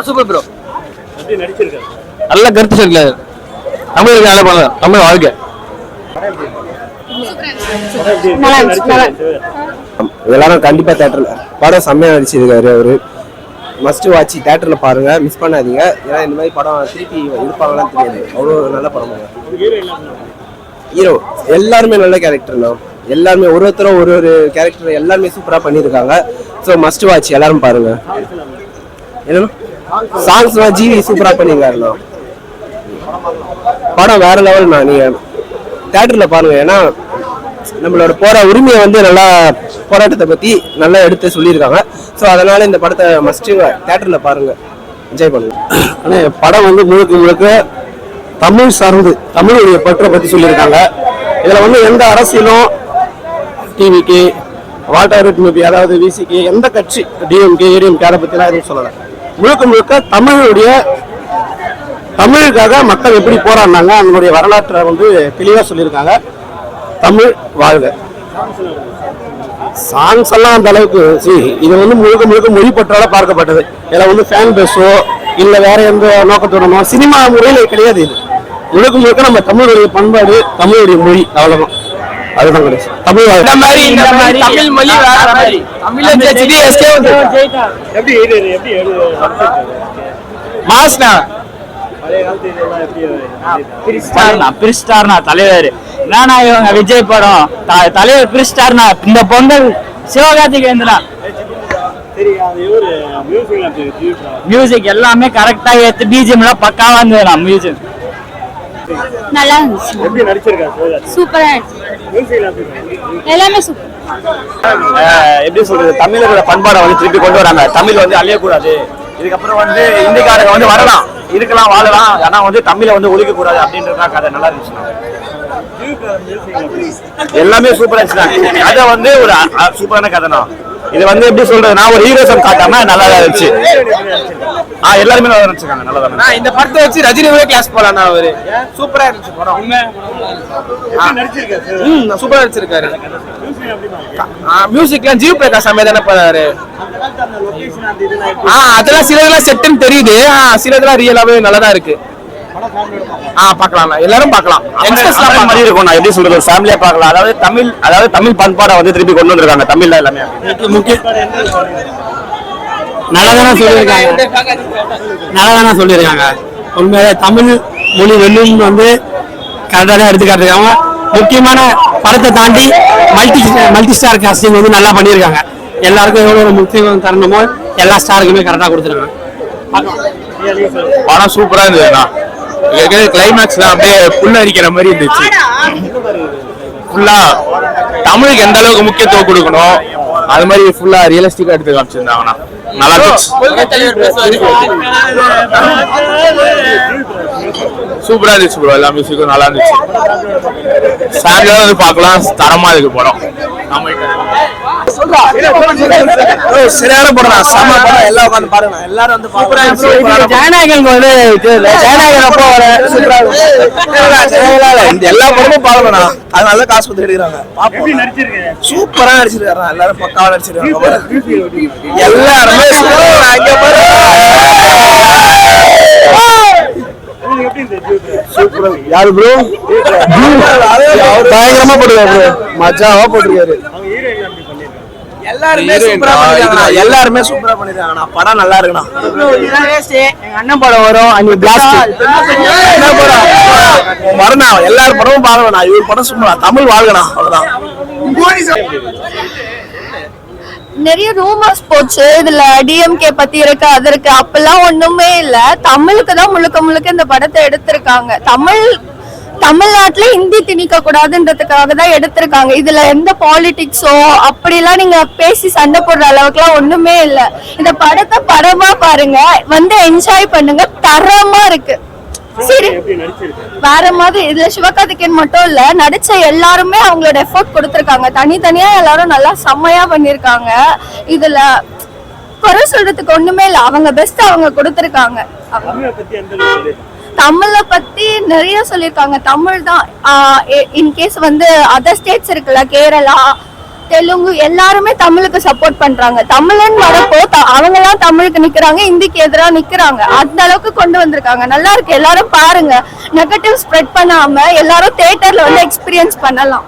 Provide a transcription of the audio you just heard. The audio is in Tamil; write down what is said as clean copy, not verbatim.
Super bro. நல்ல கருத்து சொல்லிருக்காரு. தமிழுக்கு நல்ல படம், தமிழ் வாழ்க்கை. எல்லாரும் கண்டிப்பா தியேட்டர்ல படம் செம்மையா நடிச்சிருக்காரு. அவரு மஸ்ட் வாட்ச், தியேட்டர்ல பாருங்க, மிஸ் பண்ணாதீங்க. ஏன்னா இந்த மாதிரி படம் திருப்பி இருப்பாங்களான்னு தெரியாது. அவ்வளோ நல்ல படம். ஹீரோ எல்லாருமே நல்ல கேரக்டர் தான். எல்லாருமே ஒருத்தரும் ஒரு கேரக்டர் எல்லாருமே சூப்பரா பண்ணியிருக்காங்க. ஸோ மஸ்ட் வாட்ச், எல்லாரும் பாருங்க. என்னன்னா சாங்ஸ்லாம் ஜிவி சூப்பரா பண்ணியிருக்காருண்ணா. படம் வேற லெவல்ண்ணா. நீங்க தியேட்டர்ல பாருங்க. ஏன்னா நம்மளோட போற உரிமையை வந்து நல்லா போராட்டத்தை பத்தி நல்லா எடுத்து சொல்லியிருக்காங்க. ஸோ அதனால இந்த படத்தை மஸ்ட் தியேட்டர்ல பாருங்க, என்ஜாய் பண்ணுங்க. ஆனால் படம் வந்து முழுக்க தமிழ் சார்ந்து தமிழுடைய பற்றை பத்தி சொல்லியிருக்காங்க. இதுல வந்து எந்த அரசியலும் டிவிக்கு வால்டர் மூவி, அதாவது விசிக்கு, எந்த கட்சி டிஎம்கே ஏடிஎம்கே அதை பத்திலாம் எதுவும் சொல்லலை. முழுக்க தமிழுக்காக மக்கள் எப்படி போராடினாங்க அதனுடைய வரலாற்றை வந்து தெளிவாக சொல்லியிருக்காங்க. தமிழ் வாழ்க. சாங்ஸ் எல்லாம் அந்த அளவுக்கு இது வந்து முழுக்க மொழி பற்றால பார்க்கப்பட்டது. இதில் வந்து ஃபேன் பேஸோ இல்லை வேற எந்த நோக்கத்தோடனோ சினிமா முறையில் கிடையாது. இது முழுக்க நம்ம தமிழுடைய பண்பாடு, தமிழுடைய மொழி, அவ்வளவுதான். அதுதான் கிடையாது. தமிழ் தமிழ் மொழி மாஸ்னா பிரிஸ்டார்னா தலைவர். என்னன்னா இவங்க விஜய் படம் தலைவர் பிரிஸ்டார்னா இந்த பொங்கல் சிவகார்த்திகேயன் மியூசிக் எல்லாமே கரெக்டா ஏத்து, பிஜிஎம் எல்லாம் பக்காவா இருந்தது. மியூசிக் நல்லா இருந்துச்சு. சூப்பரா எல்லாமே சூப்பர். எப்படி சொல்றது, தமிழர்களோட பண்பாடை வந்து திருப்பி கொண்டு வராங்க. தமிழ் வந்து அழியக்கூடாது. இதுக்கப்புறம் வந்து இந்திக்காரங்க வந்து வரலாம், இருக்கலாம், வாழலாம். ஆனா வந்து தமிழை வந்து ஒழிக்க கூடாது அப்படின்றதா கதை நல்லா இருந்துச்சு. எல்லாமே சூப்பரா இருந்துச்சு. கதை வந்து ஒரு சூப்பரான கதை தான். இது வந்து எப்படி சொல்றது, நான் ஒரு ஹீரோசம் காட்டாம நல்லா இருந்துச்சு. எல்லாருமே நல்லா இருந்துச்சுக்காங்க. நல்லா இந்த படத்தை வச்சு ரஜினியே கிளாஸ் போலாம். அவரு சூப்பரா இருந்துச்சு படம். சூப்பரா நடிச்சிருக்காரு. மியூசிக்லாம் ஜீவ் பிரகாஷ் தானே பண்ணாரு. அதெல்லாம் சிலதெல்லாம் செட்டுன்னு தெரியுது. சிலதெல்லாம் ரியலாவே நல்லதா இருக்கு. பாக்கலாம், எல்லாரும் பாக்கலாம். மாதிரி இருக்கும். நான் எப்படி சொல்றது, ஃபேமிலியா பாக்கலாம். அதாவது தமிழ் பண்பாடை வந்து திருப்பி கொண்டு வந்திருக்காங்க. தமிழ்ல எல்லாமே முக்கியம் நல்லதான சொல்லியிருக்காங்க. உண்மையிலே தமிழ் மொழி வெல்லும் வந்து கரெக்டாக தான் எடுத்துக்காட்டுருக்காங்க. முக்கியமான படத்தை தாண்டி மல்டி ஸ்டார் காஸ்டிங் வந்து நல்லா பண்ணியிருக்காங்க. எல்லாருக்கும் எவ்வளோ முக்கியம் தரணுமோ எல்லா ஸ்டாருக்குமே கரெக்டாக கொடுத்துருக்காங்க. படம் சூப்பரா இருந்ததுண்ணா. கிளைமேக்ஸ்லாம் அப்படியே புல் அரிக்கிற மாதிரி இருந்துச்சு. ஃபுல்லா தமிழுக்கு எந்த அளவுக்கு முக்கியத்துவம் கொடுக்கணும் அது மாதிரி ஃபுல்லா ரியலிஸ்டிக்கா எடுத்து காமிச்சிருந்தாங்கண்ணா. நல்லா இருந்துச்சு. சூப்பரா இருந்துச்சு ப்ரோ. எல்லா மியூசிக்கும் நல்லா இருந்துச்சு. ஃபேமிலியா வந்து பார்க்கலாம். தரமா இருக்கு படம். சரியான படம், செம படம். எல்லாம் உட்காந்து பாருங்க. எல்லாரும் வந்து ஜனநாயகன் வந்து எல்லா படமும் பாக்கணும்னா அதனால காசு கொடுத்து எடுக்கிறாங்க. சூப்பரா நடிச்சிருக்காரு. எல்லாரும் பக்காவா நடிச்சிருக்காங்க. எல்லாருமே யாரு ப்ரோ பயங்கரமா போட்டுருக்காரு. மஜாவா போட்டிருக்காரு. எல்லாருமே சூப்பரா பண்ணிருக்காங்க. படம் நல்லா இருக்குண்ணா. அண்ணன் படம் வரும். வரணும். எல்லாரும் படமும் பாருங்கண்ணா. இவர் படம் சூப்பரா. தமிழ் வாழ்கண்ணா. அவ்வளவுதான். நிறைய ரூமர்ஸ் போச்சு. இதுல டிஎம்கே பத்தி இருக்கு, அது இருக்கு. அப்பெல்லாம் ஒண்ணுமே இல்ல. தமிழுக்கு தான் முழுக்க இந்த படத்தை எடுத்திருக்காங்க. தமிழ்நாட்டுல ஹிந்தி திணிக்க கூடாதுன்றதுக்காக தான் எடுத்திருக்காங்க. இதுல எந்த பாலிடிக்ஸோ அப்படிலாம் நீங்க பேசி சண்டை போடுற அளவுக்கு எல்லாம் ஒண்ணுமே இல்ல. இந்த படத்தை படமா பாருங்க, வந்து என்ஜாய் பண்ணுங்க. தரமா இருக்கு. சரி, வேற மாதிரி. இதுல சிவகார்த்திகேயன் மட்டும் இல்ல, நடிச்ச எல்லாருமே அவங்களோட எஃபோர்ட் கொடுத்திருக்காங்க. தனித்தனியா எல்லாரும் நல்லா செம்மையா பண்ணிருக்காங்க. இதுல குறை சொல்றதுக்கு ஒண்ணுமே இல்ல. அவங்க பெஸ்ட் அவங்க கொடுத்திருக்காங்க. தமிழை பத்தி நிறைய சொல்லியிருக்காங்க. தமிழ் தான். இன்கேஸ் வந்து அதர் ஸ்டேட்ஸ் இருக்குல்ல, கேரளா, தெலுங்கு எல்லாருமே தமிழுக்கு சப்போர்ட் பண்றாங்க. தமிழன் வரப்போ அவங்க எல்லாம் தமிழுக்கு நிக்கிறாங்க, இந்திக்கு எதிராக நிக்கிறாங்க. அந்த அளவுக்கு கொண்டு வந்திருக்காங்க. நல்லா இருக்கு, எல்லாரும் பாருங்க. நெகட்டிவ் ஸ்ப்ரெட் பண்ணாம எல்லாரும் தியேட்டர்ல வந்து எக்ஸ்பீரியன்ஸ் பண்ணலாம்.